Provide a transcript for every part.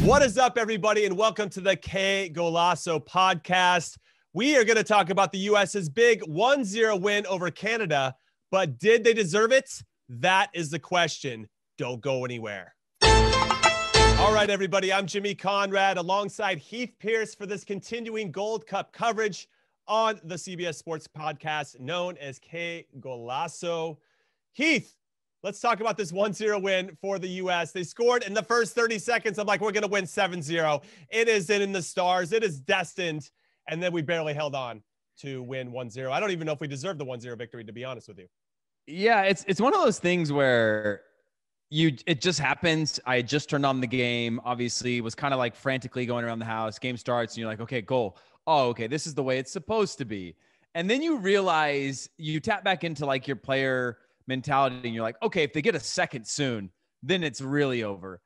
What is up, everybody, and welcome to the Qué Golazo podcast. We are going to talk about the U.S.'s big 1-0 win over Canada, but did they deserve it? That is the question. Don't go anywhere. All right, everybody, I'm Jimmy Conrad alongside Heath Pearce for this continuing Gold Cup coverage on the CBS Sports podcast known as Qué Golazo. Heath, let's talk about this 1-0 win for the U.S. They scored in the first 30 seconds. I'm like, we're going to win 7-0. It is in the stars. It is destined. And then we barely held on to win 1-0. I don't even know if we deserved the 1-0 victory, to be honest with you. Yeah, it's one of those things where it just happens. I had just turned on the game, obviously, was kind of like frantically going around the house. Game starts and you're like, okay, goal. Oh, okay, this is the way it's supposed to be. And then you realize you tap back into like your player mentality and you're like, okay, if they get a second soon, then it's really over.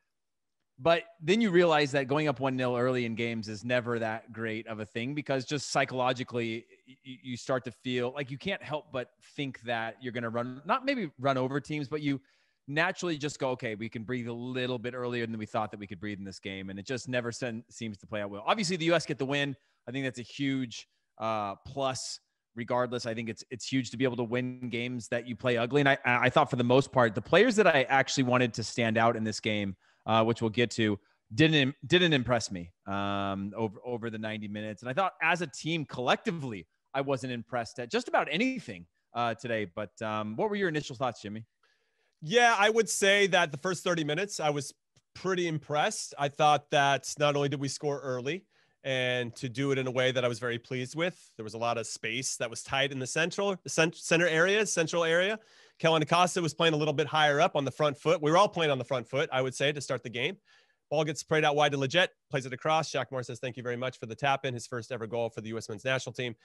But then you realize that going up 1-0 early in games is never that great of a thing, because just psychologically you start to feel like you can't help but think that you're going to not maybe run over teams, but you naturally just go, okay, we can breathe a little bit earlier than we thought that we could breathe in this game. And it just never seems to play out well. Obviously the U.S. get the win. I think that's a huge plus. Regardless, I think it's huge to be able to win games that you play ugly. And I thought for the most part, the players that I actually wanted to stand out in this game, which we'll get to, didn't impress me over the 90 minutes. And I thought as a team collectively, I wasn't impressed at just about anything today. But what were your initial thoughts, Jimmy? Yeah, I would say that the first 30 minutes, I was pretty impressed. I thought that not only did we score early, and to do it in a way that I was very pleased with. There was a lot of space that was tight in the central area. Kellyn Acosta was playing a little bit higher up on the front foot. We were all playing on the front foot, I would say, to start the game. Ball gets sprayed out wide to Leggett, plays it across. Shaq Moore says, thank you very much for the tap in, his first ever goal for the U.S. men's national team.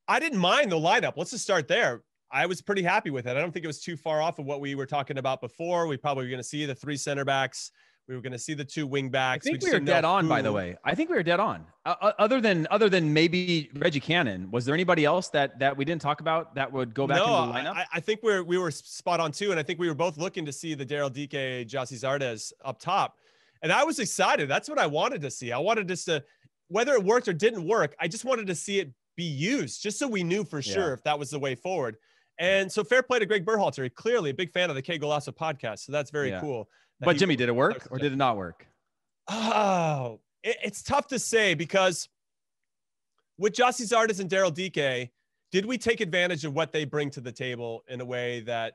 I didn't mind the lineup. Let's just start there. I was pretty happy with it. I don't think it was too far off of what we were talking about before. We probably were going to see the 3 center backs. We were going to see the 2 wing backs. I think we were dead on, by the way. I think we were dead on. Other than maybe Reggie Cannon, was there anybody else that we didn't talk about that would go back into the lineup? I think we were spot on too, and I think we were both looking to see the Daryl Dike, Gyasi Zardes up top, and I was excited. That's what I wanted to see. I wanted just to, whether it worked or didn't work, I just wanted to see it be used, just so we knew for sure if that was the way forward. And so fair play to Greg Berhalter. Clearly a big fan of the Qué Golazo podcast, so that's very cool. But Jimmy, did it work or did it not work? Oh, it's tough to say, because with Gyasi Zardes and Daryl Dike, did we take advantage of what they bring to the table in a way that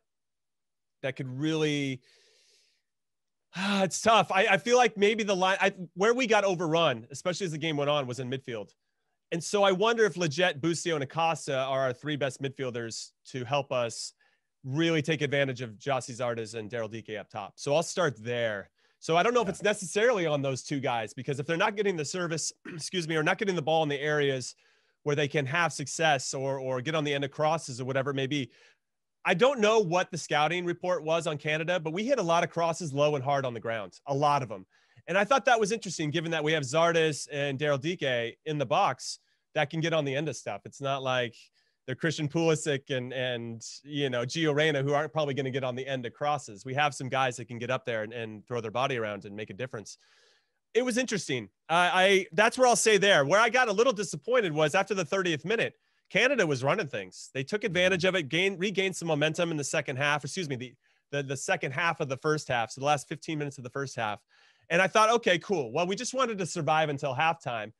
could really? It's tough. I feel like maybe the line where we got overrun, especially as the game went on, was in midfield. And so I wonder if Leggett, Busio, and Acosta are our 3 best midfielders to help us really take advantage of Gyasi Zardes and Daryl Dike up top. So I'll start there. So I don't know if it's necessarily on those 2 guys, because if they're not getting the service, or not getting the ball in the areas where they can have success or get on the end of crosses or whatever it may be. I don't know what the scouting report was on Canada, but we hit a lot of crosses low and hard on the ground, a lot of them. And I thought that was interesting, given that we have Zardes and Daryl Dike in the box that can get on the end of stuff. It's not like they're Christian Pulisic and Gio Reyna, who aren't probably going to get on the end of crosses. We have some guys that can get up there and throw their body around and make a difference. It was interesting. That's where I'll say there. Where I got a little disappointed was after the 30th minute, Canada was running things. They took advantage of it, regained some momentum in the second half. The second half of the first half. So the last 15 minutes of the first half. And I thought, okay, cool. Well, we just wanted to survive until halftime.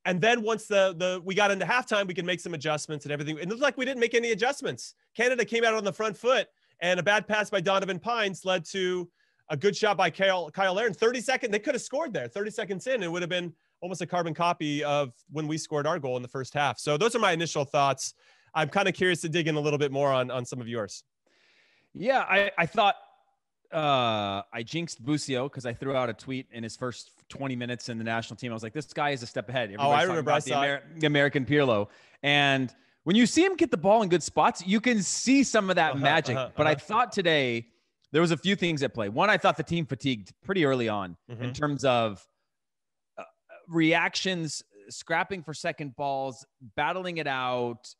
And then once we got into halftime, we could make some adjustments and everything. It looked like we didn't make any adjustments. Canada came out on the front foot, and a bad pass by Donovan Pines led to a good shot by Kyle Larin. 30 seconds, they could have scored there. 30 seconds in, it would have been almost a carbon copy of when we scored our goal in the first half. So those are my initial thoughts. I'm kind of curious to dig in a little bit more on some of yours. Yeah, I thought I jinxed Busio because I threw out a tweet in his first 20 minutes in the national team. I was like, this guy is a step ahead. I remember. I saw the American Pirlo. And when you see him get the ball in good spots, you can see some of that magic. But I thought today there was a few things at play. One, I thought the team fatigued pretty early on in terms of reactions, scrapping for second balls, battling it out,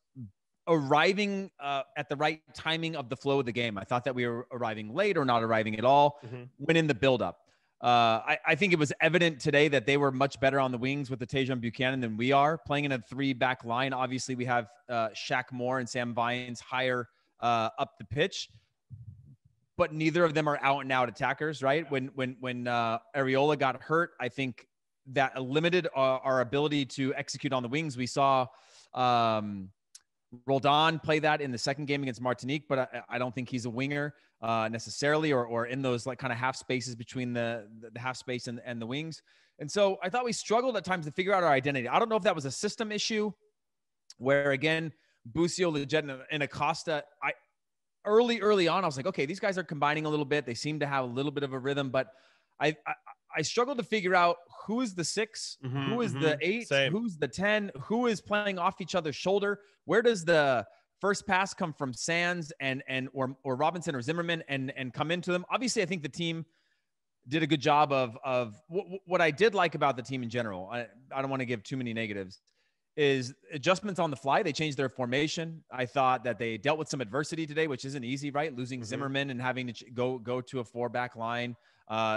arriving at the right timing of the flow of the game. I thought that we were arriving late or not arriving at all when in the buildup. I think it was evident today that they were much better on the wings with the Tajon Buchanan than we are. Playing in a 3-back line, obviously we have Shaq Moore and Sam Vines higher up the pitch, but neither of them are out-and-out attackers, right? When Areola got hurt, I think that limited our ability to execute on the wings. We saw Roldan play that in the second game against Martinique, but I don't think he's a winger necessarily, or in those like kind of half spaces between the half space and the wings. And so I thought we struggled at times to figure out our identity. I don't know if that was a system issue where, again, Busio, Leggett, and Acosta, early on, I was like, okay, these guys are combining a little bit. They seem to have a little bit of a rhythm, but I struggled to figure out who is the 6, who is the 8, who's the 10, who is playing off each other's shoulder. Where does the first pass come from Sands or Robinson or Zimmerman and come into them? Obviously, I think the team did a good job of what I did like about the team in general. I don't want to give too many negatives. Is adjustments on the fly. They changed their formation. I thought that they dealt with some adversity today, which isn't easy, right? Losing Zimmerman and having to go to a 4-back line.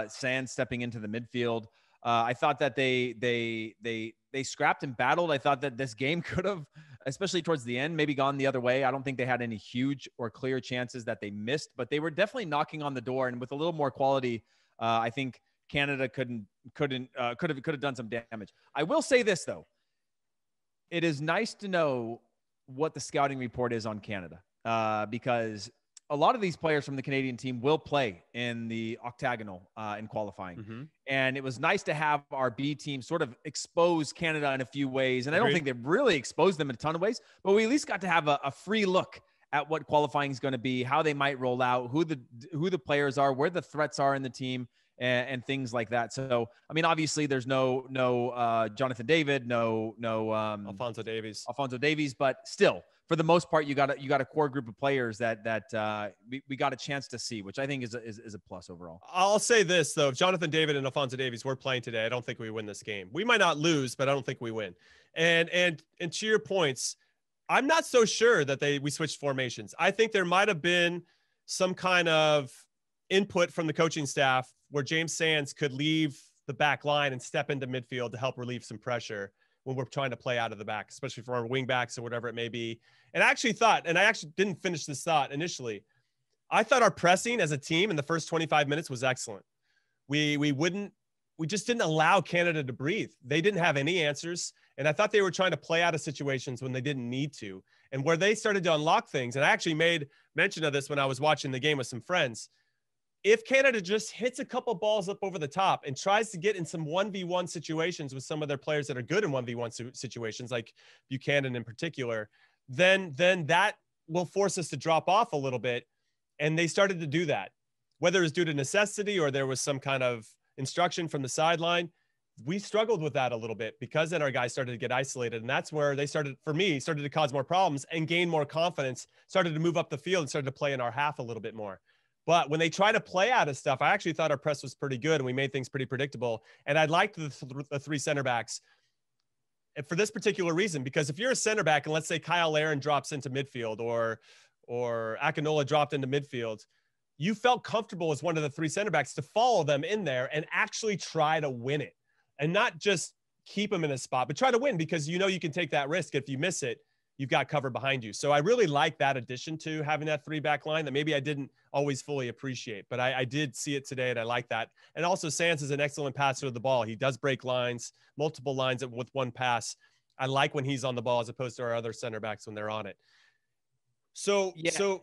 Sands stepping into the midfield. I thought that they scrapped and battled. I thought that this game could have, especially towards the end, maybe gone the other way. I don't think they had any huge or clear chances that they missed, but they were definitely knocking on the door. And with a little more quality, I think Canada could have done some damage. I will say this though. It is nice to know what the scouting report is on Canada, because a lot of these players from the Canadian team will play in the octagonal in qualifying. And it was nice to have our B team sort of expose Canada in a few ways. And I don't think they've really exposed them in a ton of ways, but we at least got to have a free look at what qualifying is going to be, how they might roll out, who the players are, where the threats are in the team, and things like that. So, I mean, obviously there's no Jonathan David, no Alphonso Davies, but still, for the most part, you got a core group of players that we got a chance to see, which I think is a plus overall. I'll say this though: if Jonathan David and Alphonso Davies were playing today, I don't think we win this game. We might not lose, but I don't think we win. And to your points, I'm not so sure that we switched formations. I think there might have been some kind of input from the coaching staff where James Sands could leave the back line and step into midfield to help relieve some pressure when we're trying to play out of the back, especially for our wing backs or whatever it may be. And I actually didn't finish this thought initially. I thought our pressing as a team in the first 25 minutes was excellent. We just didn't allow Canada to breathe. They didn't have any answers. And I thought they were trying to play out of situations when they didn't need to. And where they started to unlock things, and I actually made mention of this when I was watching the game with some friends. If Canada just hits a couple balls up over the top and tries to get in some 1v1 situations with some of their players that are good in 1v1 situations, like Buchanan in particular, then that will force us to drop off a little bit. And they started to do that, whether it was due to necessity or there was some kind of instruction from the sideline. We struggled with that a little bit because then our guys started to get isolated. And that's where they started to cause more problems and gain more confidence, started to move up the field and started to play in our half a little bit more. But when they try to play out of stuff, I actually thought our press was pretty good and we made things pretty predictable. And I liked the 3 center backs for this particular reason, because if you're a center back and let's say Kyle Larin drops into midfield or Akinola dropped into midfield, you felt comfortable as one of the 3 center backs to follow them in there and actually try to win it and not just keep them in a spot, but try to win because you know you can take that risk. If you miss it, you've got cover behind you. So I really like that addition to having that 3-back line that maybe I didn't always fully appreciate, but I did see it today and I like that. And also Sands is an excellent passer of the ball. He does break lines, multiple lines with one pass. I like when he's on the ball as opposed to our other center backs when they're on it. So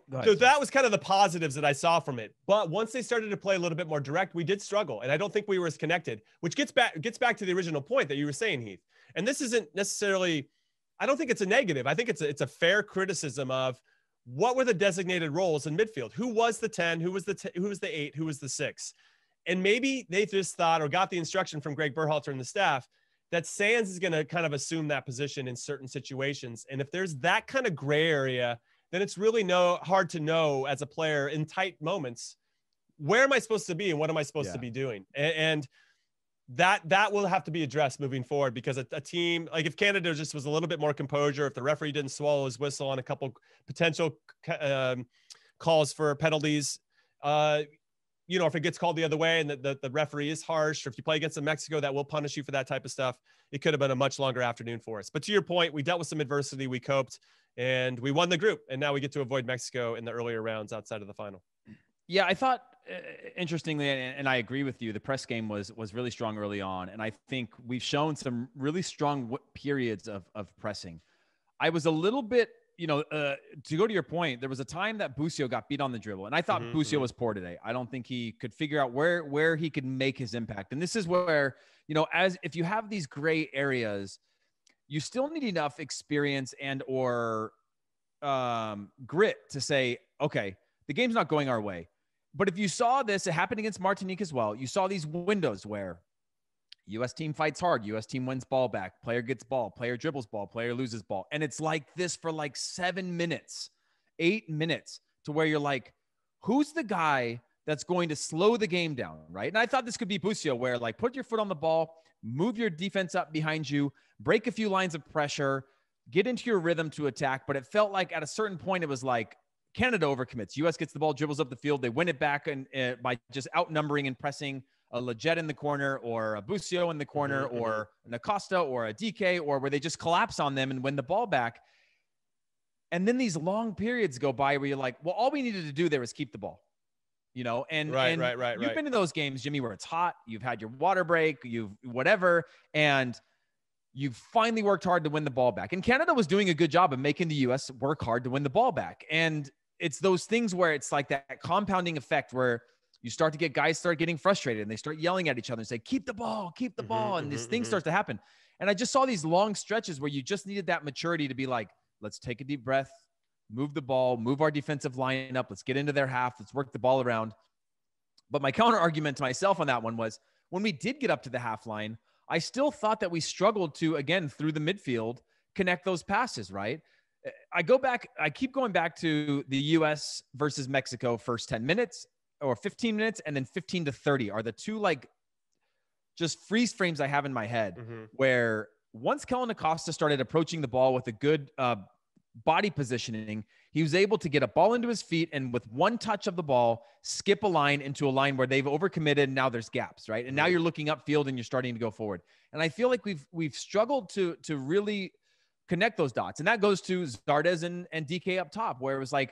that was kind of the positives that I saw from it. But once they started to play a little bit more direct, we did struggle. And I don't think we were as connected, which gets back to the original point that you were saying, Heath. And this isn't necessarily, I don't think it's a negative. I think it's a fair criticism of what were the designated roles in midfield? Who was the 10? Who was the 8? Who was the 6? And maybe they just thought or got the instruction from Greg Berhalter and the staff that Sands is going to kind of assume that position in certain situations. And if there's that kind of gray area, then it's really hard to know as a player in tight moments, where am I supposed to be and what am I supposed to be doing? And that will have to be addressed moving forward, because a team like if Canada just was a little bit more composure, if the referee didn't swallow his whistle on a couple potential calls for penalties, you know, if it gets called the other way and the referee is harsh, or if you play against Mexico that will punish you for that type of stuff, it could have been a much longer afternoon for us. But to your point, we dealt with some adversity, we coped, and we won the group. And now we get to avoid Mexico in the earlier rounds outside of the final. Yeah, I thought, interestingly, and I agree with you, the press game was really strong early on. And I think we've shown some really strong periods of pressing. I was a little bit, you know, to go to your point, there was a time that Busio got beat on the dribble. And I thought Busio was poor today. I don't think he could figure out where he could make his impact. And this is where, you know, if you have these gray areas, you still need enough experience and or grit to say, okay, the game's not going our way. But if you saw this, it happened against Martinique as well. You saw these windows where U.S. team fights hard. U.S. team wins ball back. Player gets ball. Player dribbles ball. Player loses ball. And it's like this for like 7 minutes, 8 minutes, to where you're like, who's the guy that's going to slow the game down, right? And I thought this could be Busio, where like put your foot on the ball, move your defense up behind you, break a few lines of pressure, get into your rhythm to attack. But it felt like at a certain point, it was like, Canada overcommits. U.S. gets the ball, dribbles up the field. They win it back and by just outnumbering and pressing a Leggett in the corner, or a Busio in the corner, or an Acosta or a DK, or where they just collapse on them and win the ball back. And then these long periods go by where you're like, well, all we needed to do there was keep the ball, you know? And you've been to those games, Jimmy, where it's hot. You've had your water break, you've whatever, and you've finally worked hard to win the ball back. And Canada was doing a good job of making the U.S. work hard to win the ball back. And it's those things where it's like that compounding effect where you start to get guys start getting frustrated and they start yelling at each other and say, keep the ball. And this thing starts to happen. And I just saw these long stretches where you just needed that maturity to be like, let's take a deep breath, move the ball, move our defensive line up. Let's get into their half. Let's work the ball around. But my counter argument to myself on that one was, when we did get up to the half line, I still thought that we struggled to, again, through the midfield, connect those passes, right? I keep going back to the U.S. versus Mexico first 10 minutes or 15 minutes, and then 15 to 30 are the two, like, just freeze frames I have in my head, where once Kellen Acosta started approaching the ball with a good body positioning, he was able to get a ball into his feet and with one touch of the ball, skip a line into a line where they've overcommitted. And now there's gaps, right? And now you're looking upfield and you're starting to go forward. And I feel like we've struggled to really connect those dots. And that goes to Zardes and DK up top, where it was like,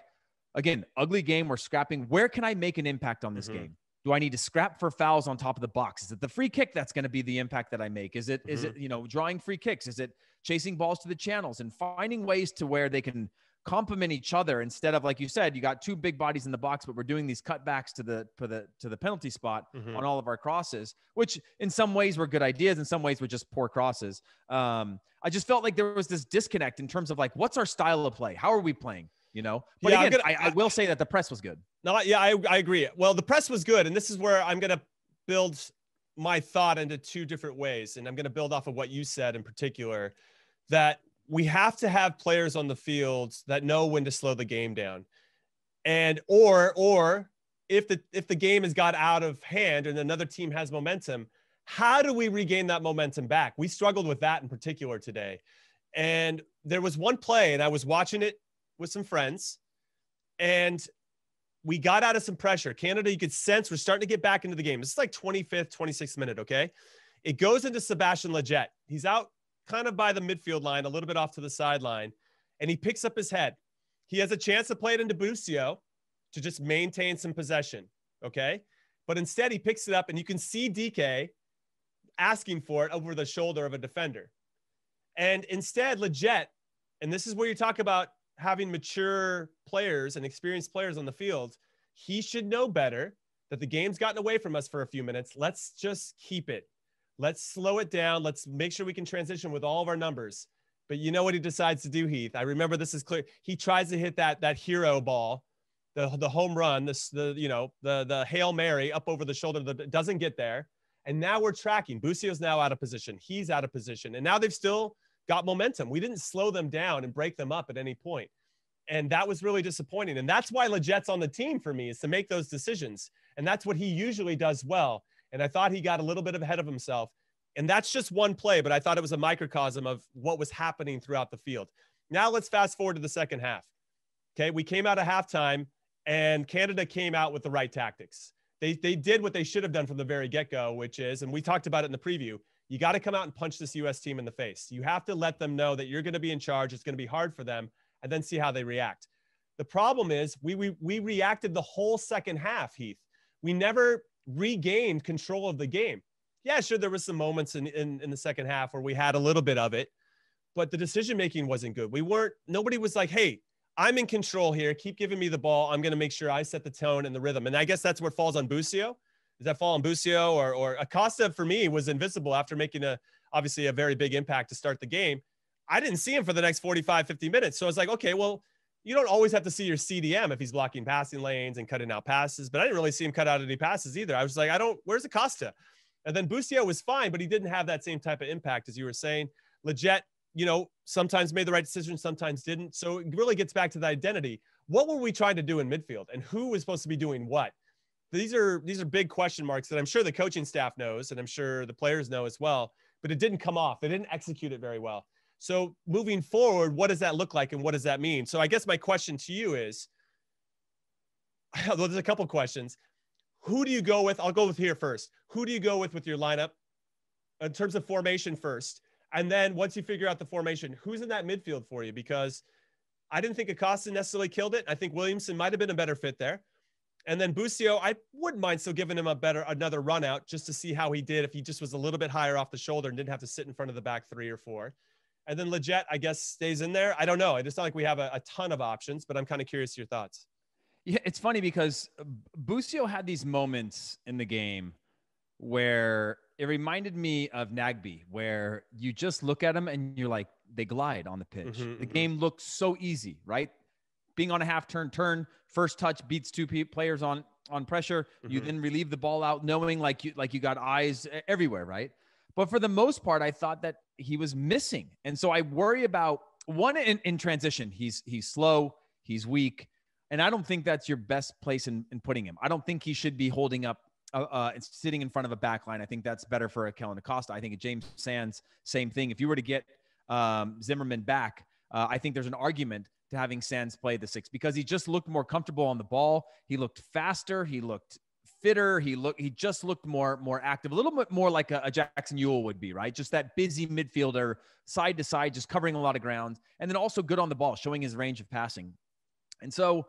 again, ugly game. We're scrapping. Where can I make an impact on this game? Do I need to scrap for fouls on top of the box? Is it the free kick that's going to be the impact that I make? Is it, you know, drawing free kicks? Is it chasing balls to the channels and finding ways to where they can complement each other instead of, like you said, you got two big bodies in the box, but we're doing these cutbacks to the penalty spot on all of our crosses, which in some ways were good ideas. In some ways were just poor crosses. I just felt like there was this disconnect in terms of like, what's our style of play? How are we playing? You know, but yeah, again, I will say that the press was good. No, yeah, I agree. Well, the press was good. And this is where I'm going to build my thought into two different ways. And I'm going to build off of what you said in particular, that we have to have players on the field that know when to slow the game down. And, or if the game has got out of hand and another team has momentum, how do we regain that momentum back? We struggled with that in particular today. And there was one play, and I was watching it with some friends, and we got out of some pressure. Canada, you could sense we're starting to get back into the game. This is like 25th, 26th minute, okay? It goes into Sebastian Leggett. He's out kind of by the midfield line, a little bit off to the sideline, and he picks up his head. He has a chance to play it into Busio to just maintain some possession, okay? But instead, he picks it up, and you can see DK asking for it over the shoulder of a defender. And instead, Leggett, and this is where you talk about having mature players and experienced players on the field, he should know better that the game's gotten away from us for a few minutes. Let's just keep it. Let's slow it down. Let's make sure we can transition with all of our numbers. But you know what he decides to do, Heath? I remember this is clear. He tries to hit that hero ball, the home run, the Hail Mary up over the shoulder that doesn't get there. And now we're tracking. Busio's now out of position. He's out of position. And now they've still got momentum. We didn't slow them down and break them up at any point. And that was really disappointing. And that's why Leggett's on the team for me, is to make those decisions. And that's what he usually does well. And I thought he got a little bit ahead of himself. And that's just one play, but I thought it was a microcosm of what was happening throughout the field. Now let's fast forward to the second half. Okay, we came out of halftime and Canada came out with the right tactics. They did what they should have done from the very get-go, which is, and we talked about it in the preview, you got to come out and punch this U.S. team in the face. You have to let them know that you're going to be in charge. It's going to be hard for them, and then see how they react. The problem is we reacted the whole second half, Heath. We never regained control of the game. Yeah, sure, there was some moments in the second half where we had a little bit of it, but the decision-making wasn't good. Nobody was like, hey, I'm in control here. Keep giving me the ball. I'm going to make sure I set the tone and the rhythm. And I guess that's what falls on Busio. Does that fall on Busio or Acosta? For me, was invisible after making obviously a very big impact to start the game. I didn't see him for the next 45, 50 minutes. So I was like, okay, well, you don't always have to see your CDM if he's blocking passing lanes and cutting out passes, but I didn't really see him cut out any passes either. I was like, where's Acosta? And then Busio was fine, but he didn't have that same type of impact, as you were saying. Leggett, sometimes made the right decision, sometimes didn't. So it really gets back to the identity. What were we trying to do in midfield, and who was supposed to be doing what? These are big question marks that I'm sure the coaching staff knows, and I'm sure the players know as well, but it didn't come off. They didn't execute it very well. So moving forward, what does that look like, and what does that mean? So I guess my question to you is, there's a couple questions. Who do you go with? I'll go with here first. Who do you go with your lineup in terms of formation first? And then once you figure out the formation, who's in that midfield for you? Because I didn't think Acosta necessarily killed it. I think Williamson might have been a better fit there. And then Busio, I wouldn't mind still giving him another run out just to see how he did if he just was a little bit higher off the shoulder and didn't have to sit in front of the back 3 or 4. And then Leggett, I guess, stays in there. I don't know. I just not like we have a ton of options, but I'm kind of curious your thoughts. Yeah, it's funny because Busio had these moments in the game where it reminded me of Nagby, where you just look at them and you're like, they glide on the pitch. The game looks so easy, right? Being on a half turn, first touch beats 2 players on pressure. You then relieve the ball out, knowing like you got eyes everywhere, right? But for the most part, I thought that he was missing. And so I worry about one in transition. He's slow, he's weak. And I don't think that's your best place in putting him. I don't think he should be holding up sitting in front of a back line. I think that's better for Kellen Acosta. I think James Sands, same thing. If you were to get Zimmerman back, I think there's an argument to having Sands play the 6 because he just looked more comfortable on the ball. He looked faster. He looked fitter. He just looked more active, a little bit more like a Jackson Ewell would be, right? Just that busy midfielder, side to side, just covering a lot of ground, and then also good on the ball, showing his range of passing. And so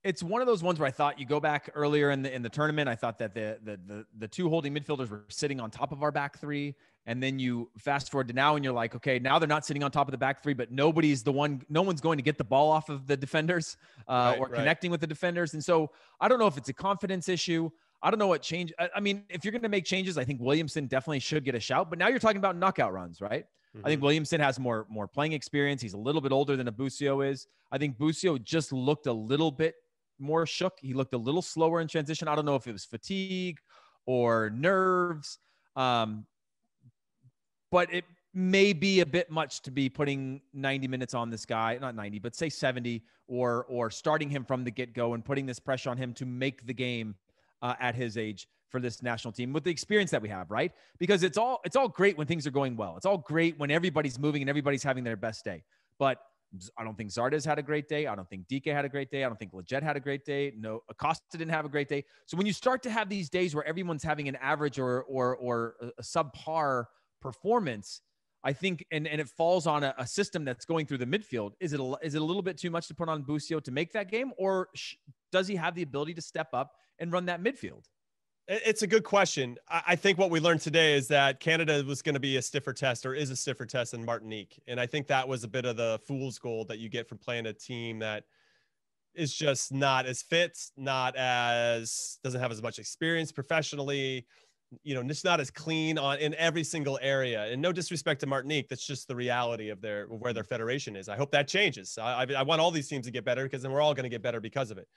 it's one of those ones where I thought you go back earlier in the tournament. I thought that the 2 holding midfielders were sitting on top of our back 3. And then you fast forward to now and you're like, okay, now they're not sitting on top of the back 3, but no one's going to get the ball off of the defenders connecting with the defenders. And so I don't know if it's a confidence issue. I don't know what change. I mean, if you're going to make changes, I think Williamson definitely should get a shout, but now you're talking about knockout runs, right? I think Williamson has more playing experience. He's a little bit older than a Busio is. I think Busio just looked a little bit more shook. He looked a little slower in transition. I don't know if it was fatigue or nerves. But it may be a bit much to be putting 90 minutes on this guy, not 90, but say 70, or starting him from the get-go and putting this pressure on him to make the game at his age for this national team with the experience that we have, right? Because it's all great when things are going well. It's all great when everybody's moving and everybody's having their best day. But I don't think Zardes had a great day. I don't think Dike had a great day. I don't think Leggett had a great day. No, Acosta didn't have a great day. So when you start to have these days where everyone's having an average or a subpar performance, I think, and it falls on a system that's going through the midfield. Is it a little bit too much to put on Busio to make that game, or does he have the ability to step up and run that midfield? It's a good question. I think what we learned today is that Canada was going to be a stiffer test, or is a stiffer test than Martinique. And I think that was a bit of the fool's gold that you get from playing a team that is just not as fit, doesn't have as much experience professionally, just not as clean in every single area. And no disrespect to Martinique, that's just the reality of where their federation is. I hope that changes. I want all these teams to get better, because then we're all going to get better because of it.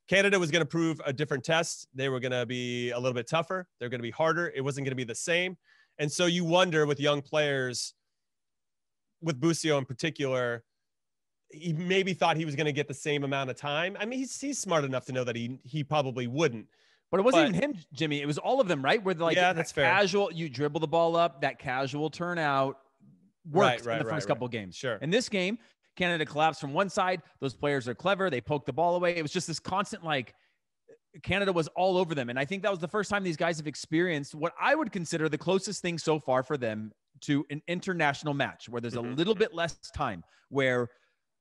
Canada was going to prove a different test. They were going to be a little bit tougher. They're going to be harder. It wasn't going to be the same. And so you wonder with young players, with Busio in particular, he maybe thought he was going to get the same amount of time. I mean, he's smart enough to know that he probably wouldn't. But it wasn't even him, Jimmy. It was all of them, right? Where that's fair. Casual, you dribble the ball up, that casual turnout worked in the first couple games. Sure. In this game, Canada collapsed from one side. Those players are clever. They poke the ball away. It was just this constant, Canada was all over them. And I think that was the first time these guys have experienced what I would consider the closest thing so far for them to an international match, where there's a little bit less time, where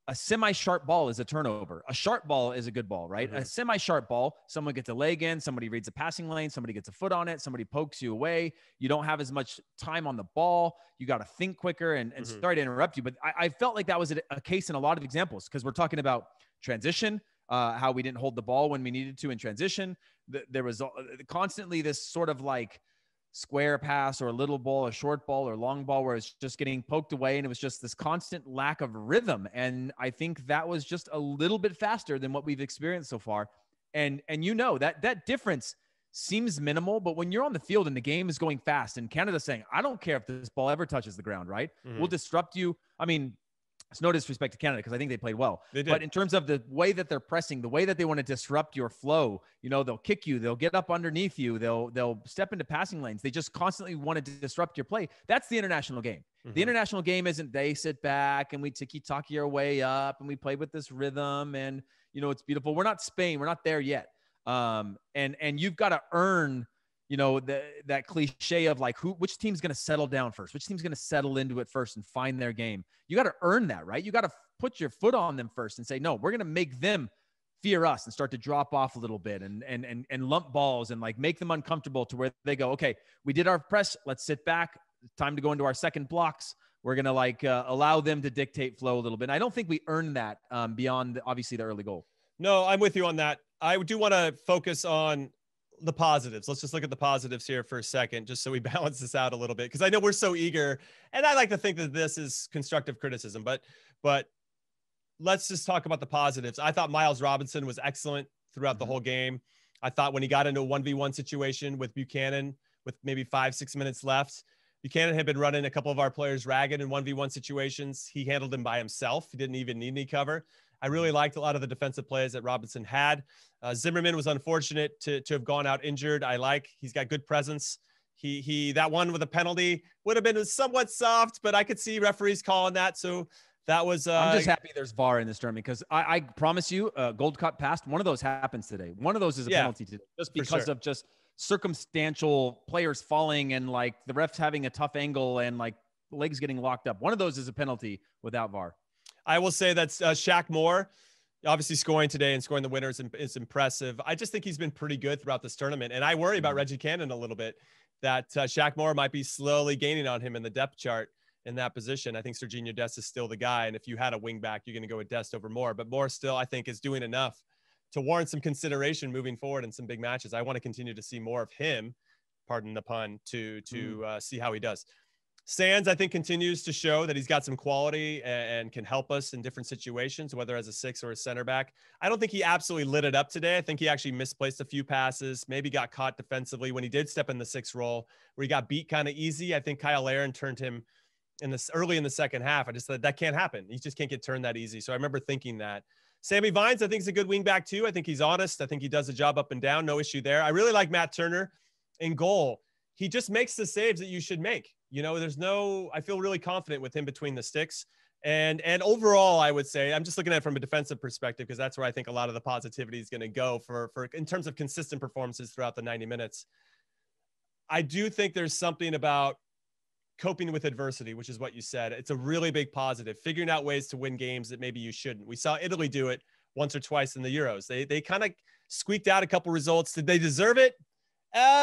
a semi-sharp ball is a turnover. A sharp ball is a good ball, right? A semi-sharp ball, someone gets a leg in, somebody reads a passing lane, somebody gets a foot on it, somebody pokes you away. You don't have as much time on the ball. You got to think quicker. And sorry to interrupt you, but I felt like that was a case in a lot of examples, because we're talking about transition, how we didn't hold the ball when we needed to in transition. There was constantly this sort of like square pass or a little ball, a short ball or long ball, where it's just getting poked away. And it was just this constant lack of rhythm. And I think that was just a little bit faster than what we've experienced so far. And that difference seems minimal, but when you're on the field and the game is going fast and Canada's saying, I don't care if this ball ever touches the ground, right? We'll disrupt you. I mean, it's no disrespect to Canada, because I think they played well. They did. But in terms of the way that they're pressing, the way that they want to disrupt your flow, they'll kick you, they'll get up underneath you, they'll step into passing lanes. They just constantly want to disrupt your play. That's the international game. The international game isn't they sit back and we tiki-taki our way up and we play with this rhythm and, it's beautiful. We're not Spain. We're not there yet. And you've got to earn that cliche of like which team's going to settle down first, which team's going to settle into it first and find their game. You got to earn that, right? You got to put your foot on them first and say, no, we're going to make them fear us and start to drop off a little bit and lump balls and like make them uncomfortable to where they go, okay, we did our press. Let's sit back. Time to go into our second blocks. We're going to allow them to dictate flow a little bit. And I don't think we earned that beyond obviously the early goal. No, I'm with you on that. I do want to focus on the positives. Let's just look at the positives here for a second, just so we balance this out a little bit. Cause I know we're so eager, and I like to think that this is constructive criticism, but let's just talk about the positives. I thought Miles Robinson was excellent throughout the whole game. I thought when he got into a 1v1 situation with Buchanan with maybe 5-6 minutes left, Buchanan had been running a couple of our players ragged in 1v1 situations. He handled them by himself. He didn't even need any cover. I really liked a lot of the defensive plays that Robinson had. Zimmerman was unfortunate to have gone out injured. He's got good presence. That one with a penalty would have been somewhat soft, but I could see referees calling that. So that was, I'm just happy there's VAR in this tournament, because I promise you, Gold Cup passed. One of those happens today. One of those is a penalty today, just because of just circumstantial players falling and like the refs having a tough angle and like legs getting locked up. One of those is a penalty without VAR. I will say that's Shaq Moore, obviously scoring today and scoring the winners is impressive. I just think he's been pretty good throughout this tournament. And I worry about Reggie Cannon a little bit, that Shaq Moore might be slowly gaining on him in the depth chart in that position. I think Serginho Dest is still the guy. And if you had a wing back, you're going to go with Dest over Moore. But Moore still, I think, is doing enough to warrant some consideration moving forward in some big matches. I want to continue to see more of him, pardon the pun, to see how he does. Sands, I think, continues to show that he's got some quality and can help us in different situations, whether as a 6 or a center back. I don't think he absolutely lit it up today. I think he actually misplaced a few passes, maybe got caught defensively when he did step in the 6 role, where he got beat kind of easy. I think Kyle Aaron turned him early in the second half. I just thought that can't happen. He just can't get turned that easy. So I remember thinking that. Sammy Vines, I think, is a good wing back too. I think he's honest. I think he does the job up and down. No issue there. I really like Matt Turner in goal. He just makes the saves that you should make. I feel really confident with him between the sticks. And overall, I would say, I'm just looking at it from a defensive perspective, because that's where I think a lot of the positivity is going to go for in terms of consistent performances throughout the 90 minutes. I do think there's something about coping with adversity, which is what you said. It's a really big positive, figuring out ways to win games that maybe you shouldn't. We saw Italy do it once or twice in the Euros. They kind of squeaked out a couple results. Did they deserve it?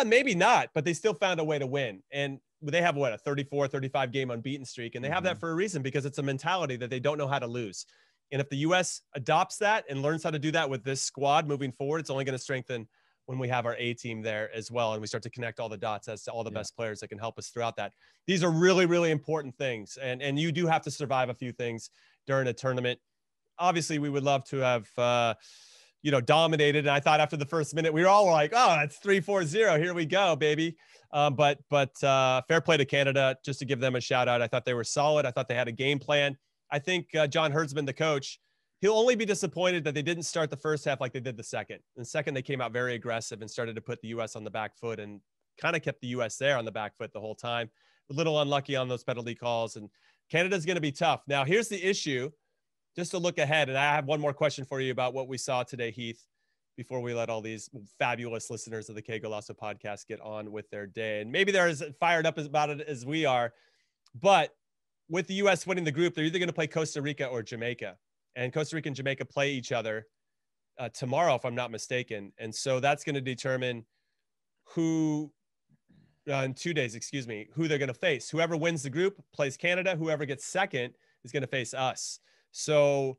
Maybe not, but they still found a way to win. And they have a 34, 35 game unbeaten streak. And they have that for a reason, because it's a mentality that they don't know how to lose. And if the U.S. adopts that and learns how to do that with this squad moving forward, it's only going to strengthen when we have our A team there as well. And we start to connect all the dots as to all the best players that can help us throughout that. These are really, really important things. And you do have to survive a few things during a tournament. Obviously, we would love to have, dominated. And I thought after the first minute, we were all like, oh, it's 3-4-0. Here we go, baby. But fair play to Canada, just to give them a shout out. I thought they were solid. I thought they had a game plan. I think John Hertzman, the coach, he'll only be disappointed that they didn't start the first half like they did the second. In the second, they came out very aggressive and started to put the U.S. on the back foot and kind of kept the U.S. there on the back foot the whole time. A little unlucky on those penalty calls. And Canada's going to be tough. Now, here's the issue, just to look ahead. And I have one more question for you about what we saw today, Heath. before we let all these fabulous listeners of the Qué Golazo podcast get on with their day. And maybe they're as fired up about it as we are. But with the U.S. winning the group, they're either going to play Costa Rica or Jamaica. And Costa Rica and Jamaica play each other tomorrow, if I'm not mistaken. And so that's going to determine who, in 2 days, who they're going to face. Whoever wins the group plays Canada. Whoever gets second is going to face us. So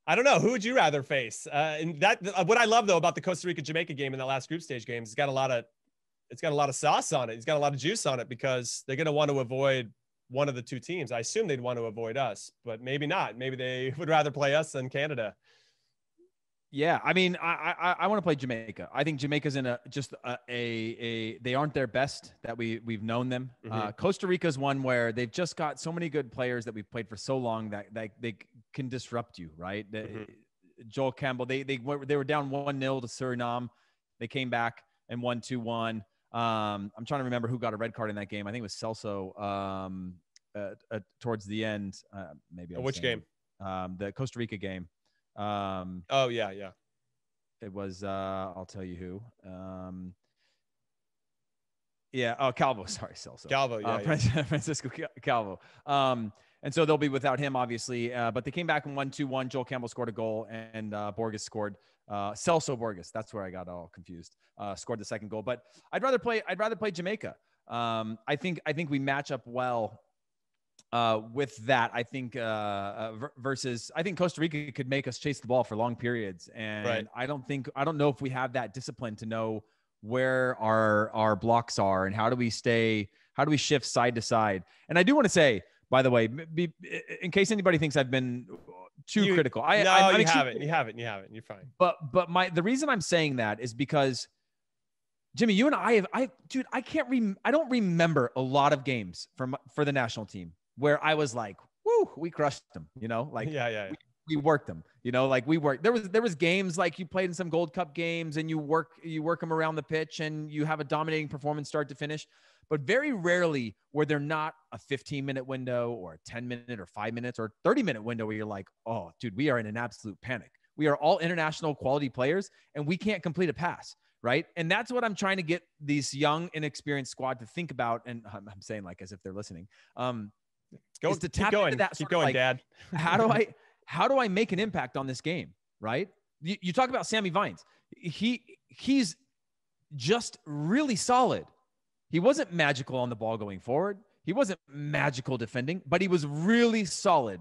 I don't know. Who would you rather face? And that what I love though about the Costa Rica Jamaica game in the last group stage games, it's got a lot of sauce on it. It's got a lot of juice on it because they're going to want to avoid one of the two teams. I assume they'd want to avoid us, but maybe not. Maybe they would rather play us than Canada. Yeah, I mean, I want to play Jamaica. I think Jamaica's in they aren't their best that we've known them. Costa Rica's one where they've just got so many good players that we've played for so long that they can disrupt you, right? Joel Campbell, they were down 1-0 to Suriname. They came back and won 2-1. I'm trying to remember who got a red card in that game. I think it was Celso towards the end. Maybe which game? The Costa Rica game. Oh yeah. It was I'll tell you who. Calvo. Sorry, Celso. Calvo, Francisco Calvo. And so they'll be without him, obviously. But they came back and won 2-1. Joel Campbell scored a goal, and Borges scored. Celso Borges. That's where I got all confused. Scored the second goal. But I'd rather play Jamaica. I think we match up well with that. I think versus I think Costa Rica could make us chase the ball for long periods, and right. I don't know if we have that discipline to know where our blocks are and how do we shift side to side. And I do want to say, by the way, in case anybody thinks I've been too critical, you haven't. You're fine. But the reason I'm saying that is because Jimmy, you and I don't remember a lot of games for the national team where I was like, woo, we crushed them, we worked them, we worked. There was games like you played in some Gold Cup games and you work them around the pitch and you have a dominating performance start to finish. But very rarely were there not a 15-minute window or a 10-minute or 5 minutes or 30-minute window where you're like, oh, dude, we are in an absolute panic. We are all international quality players and we can't complete a pass, right? And that's what I'm trying to get these young, inexperienced squad to think about. And I'm saying like as if they're listening. Is to tap into that keep going, Dad. how do I make an impact on this game, right? You talk about Sammy Vines. He's just really solid. He wasn't magical on the ball going forward. He wasn't magical defending, but he was really solid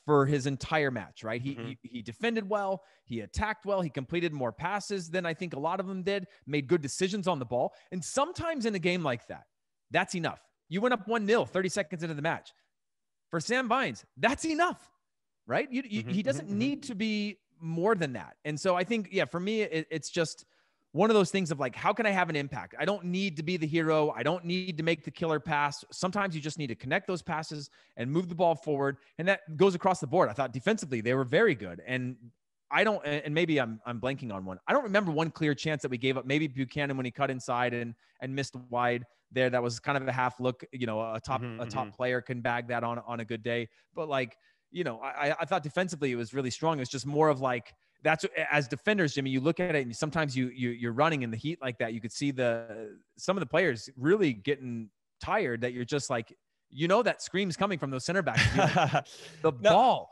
for his entire match, right? He defended well. He attacked well. He completed more passes than I think a lot of them did, made good decisions on the ball. And sometimes in a game like that, that's enough. You went up 1-0 30 seconds into the match. For Sam Vines, that's enough, right? He doesn't need to be more than that. And so I think, for me, it's just one of those things of like, how can I have an impact? I don't need to be the hero. I don't need to make the killer pass. Sometimes you just need to connect those passes and move the ball forward. And that goes across the board. I thought defensively, they were very good. And maybe I'm blanking on one. I don't remember one clear chance that we gave up. Maybe Buchanan when he cut inside and missed wide there. That was kind of a half look, a top player can bag that on a good day. But I thought defensively it was really strong. It was just more of like, that's as defenders, Jimmy, you look at it and sometimes you're running in the heat like that. You could see some of the players really getting tired that you're just like, that scream's coming from those center backs. Ball.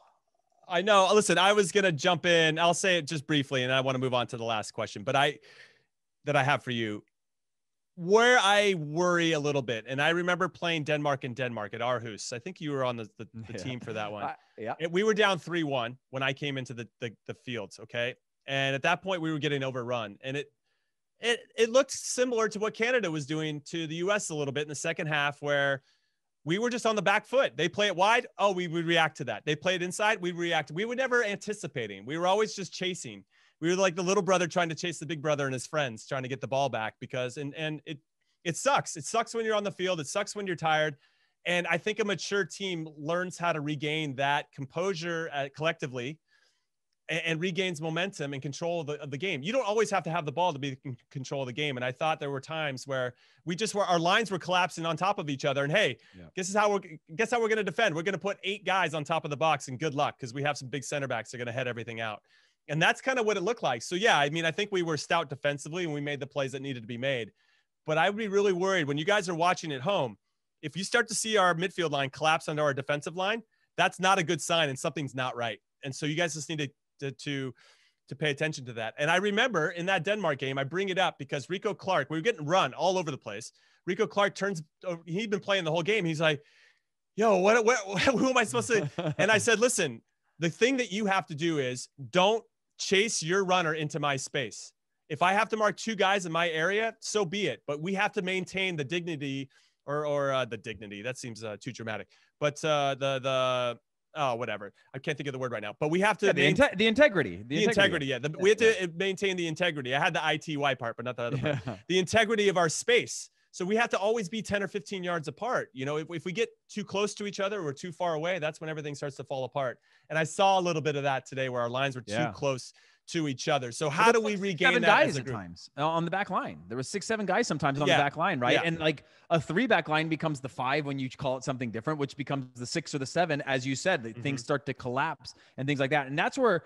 I know. Listen, I was going to jump in. I'll say it just briefly, and I want to move on to the last question, but I have for you where I worry a little bit. And I remember playing Denmark at Aarhus. I think you were on the team for that one. We were down 3-1 when I came into the fields. Okay. And at that point we were getting overrun, and it looked similar to what Canada was doing to the US a little bit in the second half, where we were just on the back foot. They play it wide. Oh, we would react to that. They play it inside. We react. We were never anticipating. We were always just chasing. We were like the little brother trying to chase the big brother and his friends trying to get the ball back and it sucks. It sucks when you're on the field. It sucks when you're tired. And I think a mature team learns how to regain that composure collectively and regains momentum and control of the game. You don't always have to have the ball to be in control of the game. And I thought there were times where our lines were collapsing on top of each other. And hey, guess how we're going to defend. We're going to put 8 guys on top of the box and good luck, because we have some big center backs that are going to head everything out. And that's kind of what it looked like. So yeah, I mean, I think we were stout defensively and we made the plays that needed to be made. But I would be really worried when you guys are watching at home, if you start to see our midfield line collapse under our defensive line, that's not a good sign and something's not right. And so you guys just need to pay attention to that. And I remember in that Denmark game, I bring it up because Rico Clark, we were getting run all over the place. Rico Clark he'd been playing the whole game. He's like, yo, who am I supposed to? And I said, listen, the thing that you have to do is don't chase your runner into my space. If I have to mark 2 guys in my area, so be it. But we have to maintain the dignity or the dignity. That seems too dramatic. But whatever. I can't think of the word right now. But we have to the integrity. The integrity. Yeah. We have to maintain the integrity. I had the ITY part, but not the other part. The integrity of our space. So we have to always be 10 or 15 yards apart. You know, if we get too close to each other or too far away, that's when everything starts to fall apart. And I saw a little bit of that today where our lines were too close to each other. So how do we regain that as a group? Times on the back line? There was 6, 7 guys sometimes on the back line, right? Yeah. And like a 3 back line becomes the 5 when you call it something different, which becomes the 6 or the 7. As you said, things start to collapse and things like that. And that's where,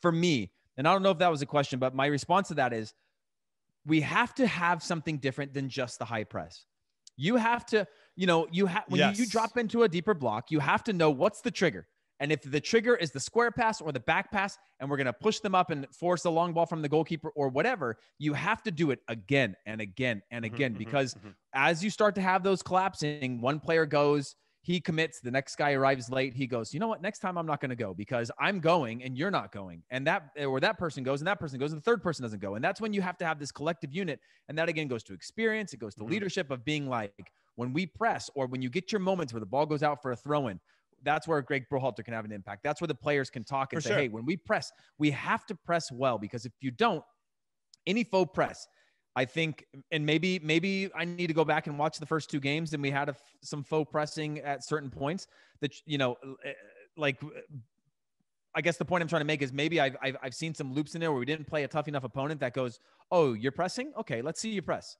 for me, and I don't know if that was a question, but my response to that is we have to have something different than just the high press. You have to, when you drop into a deeper block, you have to know what's the trigger. And if the trigger is the square pass or the back pass, and we're going to push them up and force a long ball from the goalkeeper or whatever, you have to do it again and again and again, because as you start to have those collapsing, one player goes, he commits, the next guy arrives late. He goes, you know what? Next time I'm not going to go because I'm going and you're not going. And that person goes and that person goes and the third person doesn't go. And that's when you have to have this collective unit. And that again goes to experience. It goes to leadership of being like, when we press or when you get your moments where the ball goes out for a throw in, that's where Greg Berhalter can have an impact. That's where the players can talk and say, hey, when we press, we have to press well, because if you don't, any faux press, I think, and maybe I need to go back and watch the first 2 games, and we had some faux pressing at certain points that, I guess the point I'm trying to make is maybe I've seen some loops in there where we didn't play a tough enough opponent that goes, oh, you're pressing? Okay, let's see you press.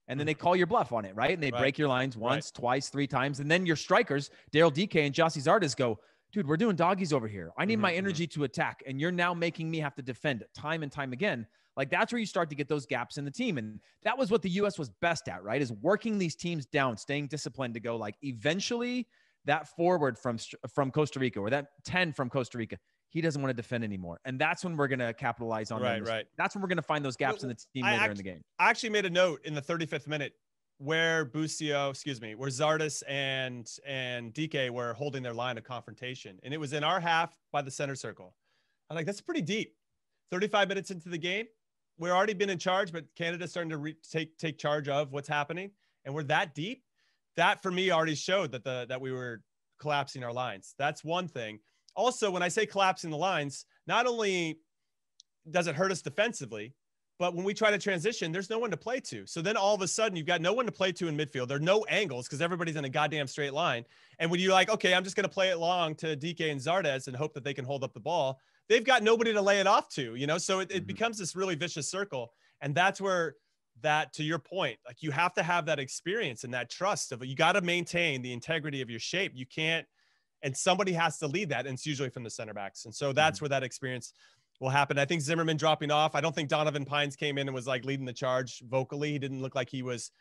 And then they call your bluff on it, right? And they break your lines once, twice, 3 times. And then your strikers, Daryl DK and Jossie Zardes, go, dude, we're doing doggies over here. I need my energy to attack. And you're now making me have to defend time and time again. Like, that's where you start to get those gaps in the team. And that was what the U.S. was best at, right? Is working these teams down, staying disciplined to go, like, eventually that forward from Costa Rica or that 10 from Costa Rica, he doesn't want to defend anymore. And that's when we're going to capitalize on them. Right. That's when we're going to find those gaps in the team later in the game. I actually made a note in the 35th minute where where Zardes and DK were holding their line of confrontation. And it was in our half by the center circle. I'm like, that's pretty deep. 35 minutes into the game, we're already been in charge, but Canada's starting to take charge of what's happening. And we're that deep. That for me already showed that we were collapsing our lines. That's one thing. Also, when I say collapsing the lines, not only does it hurt us defensively, but when we try to transition, there's no one to play to. So then all of a sudden you've got no one to play to in midfield. There are no angles because everybody's in a goddamn straight line. And when you're like, okay, I'm just going to play it long to DK and Zardes and hope that they can hold up the ball, they've got nobody to lay it off to, So it becomes this really vicious circle. And that's where to your point, like, you have to have that experience and that trust of, you got to maintain the integrity of your shape. You can't, and somebody has to lead that. And it's usually from the center backs. And so that's where that experience will happen. I think Zimmerman dropping off. I don't think Donovan Pines came in and was like leading the charge vocally. He didn't look like he was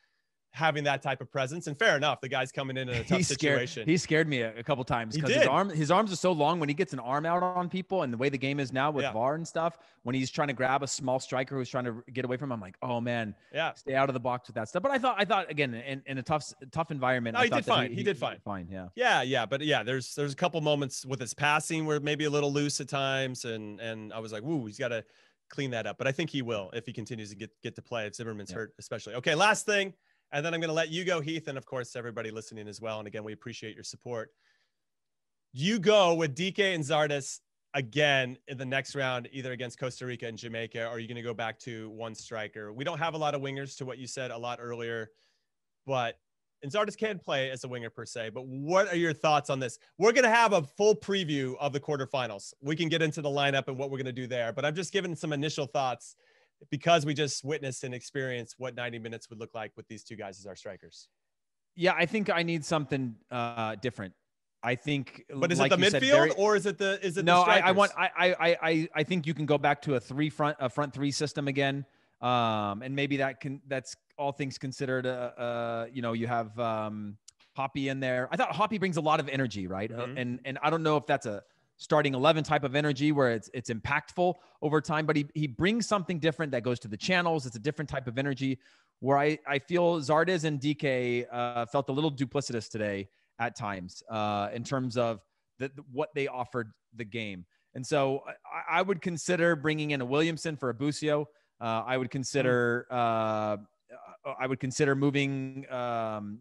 having that type of presence. And fair enough, the guy's coming in a tough situation. He scared me a couple times because his arms are so long when he gets an arm out on people, and the way the game is now with VAR and stuff, when he's trying to grab a small striker who's trying to get away from him, I'm like, oh man, stay out of the box with that stuff. But I thought again, in a tough environment, he did fine. He did fine. Yeah. But there's a couple moments with his passing where maybe a little loose at times. And I was like, woo, he's got to clean that up. But I think he will, if he continues to get to play, if Zimmerman's hurt, especially. Okay. Last thing. And then I'm going to let you go, Heath, and of course, everybody listening as well. And again, we appreciate your support. You go with DK and Zardes again in the next round, either against Costa Rica and Jamaica, or are you going to go back to one striker? We don't have a lot of wingers, to what you said a lot earlier, and Zardes can play as a winger per se, but what are your thoughts on this? We're going to have a full preview of the quarterfinals. We can get into the lineup and what we're going to do there, but I'm just giving some initial thoughts, because we just witnessed and experienced what 90 minutes would look like with these two guys as our strikers. Yeah, I think I need something different. I think, but is like it the you said, midfield or is it the no, strikers? I think you can go back to a front three system again. And maybe that's all things considered. You have Hoppy in there. I thought Hoppy brings a lot of energy, right? Mm-hmm. And I don't know if that's a starting 11 type of energy where it's impactful over time, but he brings something different that goes to the channels. It's a different type of energy where I feel Zardes and DK felt a little duplicitous today at times in terms of what they offered the game. And so I would consider bringing in a Williamson for a Busio. I would consider moving,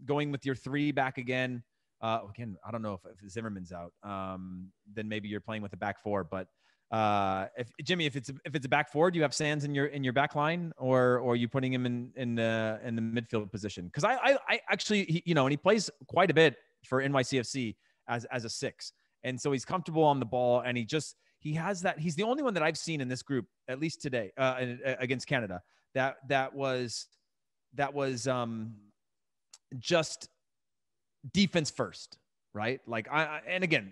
going with your 3 back again. Again, I don't know if Zimmerman's out. Then maybe you're playing with a back 4. But if it's a back 4, do you have Sands in your back line, or are you putting him in the midfield position? Because I actually, and he plays quite a bit for NYCFC as a 6, and so he's comfortable on the ball, and he has that. He's the only one that I've seen in this group, at least today, against Canada, that was just defense first, right? Like and again,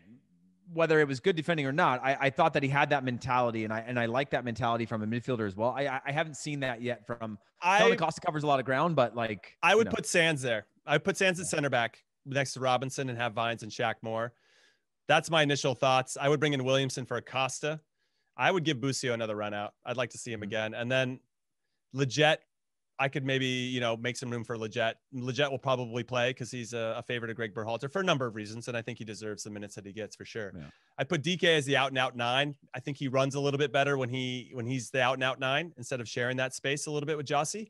whether it was good defending or not, I thought that he had that mentality, and I like that mentality from a midfielder as well. I haven't seen that yet from. Tony Costa covers a lot of ground, but like I would put Sands there. I would put Sands at center back next to Robinson and have Vines and Shaq Moore. That's my initial thoughts. I would bring in Williamson for Acosta. I would give Busio another run out. I'd like to see him again. And then Leggett, I could maybe, make some room for Leggett. Leggett will probably play because he's a favorite of Greg Berhalter for a number of reasons, and I think he deserves the minutes that he gets for sure. Yeah. I put DK as the out-and-out 9. I think he runs a little bit better when he's the out-and-out 9 instead of sharing that space a little bit with Jossie.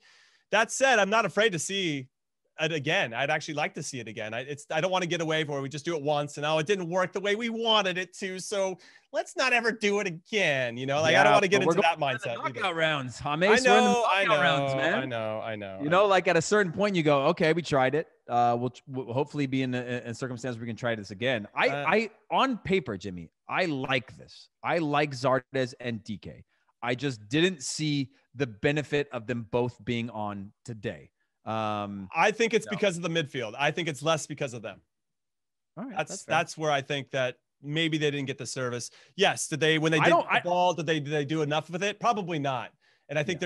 That said, I'm not afraid to see it again. I'd actually like to see it again. I don't want to get away where we just do it once and it didn't work the way we wanted it to. So let's not ever do it again. I don't want to get into that mindset. Knockout rounds, James. I know, rounds, man. I know. Like at a certain point, you go, okay, we tried it. We'll hopefully be in a circumstance where we can try this again. I on paper, Jimmy, I like this. I like Zardes and DK. I just didn't see the benefit of them both being on today. I think it's because of the midfield. I think it's less because of them. All right, that's where I think that maybe they didn't get the service. Yes, when they did the ball, did they do enough with it? Probably not. And I think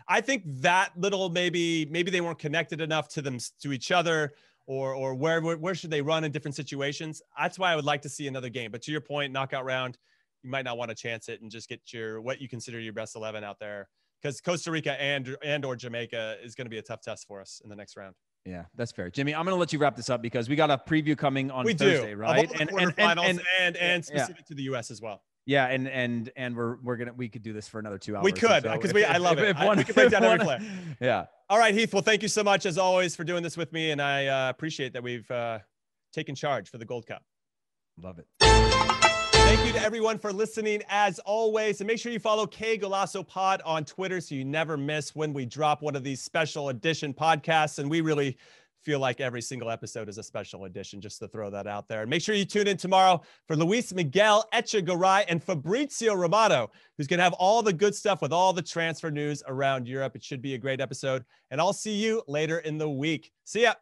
I think that little maybe they weren't connected enough to each other, or where should they run in different situations. That's why I would like to see another game. But to your point, knockout round, you might not want to chance it and just get what you consider your best 11 out there. Because Costa Rica and or Jamaica is going to be a tough test for us in the next round. Yeah, that's fair. Jimmy, I'm going to let you wrap this up because we got a preview coming on Thursday, right? And quarterfinals and specific to the US as well. Yeah, and we could do this for another 2 hours. We could, because I love it. We could break down every play. Yeah. All right, Heath. Well, thank you so much as always for doing this with me, and I appreciate that we've taken charge for the Gold Cup. Love it. Thank you to everyone for listening as always. And make sure you follow Qué Golazo Pod on Twitter so you never miss when we drop one of these special edition podcasts. And we really feel like every single episode is a special edition, just to throw that out there. And make sure you tune in tomorrow for Luis Miguel Echegaray and Fabrizio Romano, who's going to have all the good stuff with all the transfer news around Europe. It should be a great episode. And I'll see you later in the week. See ya.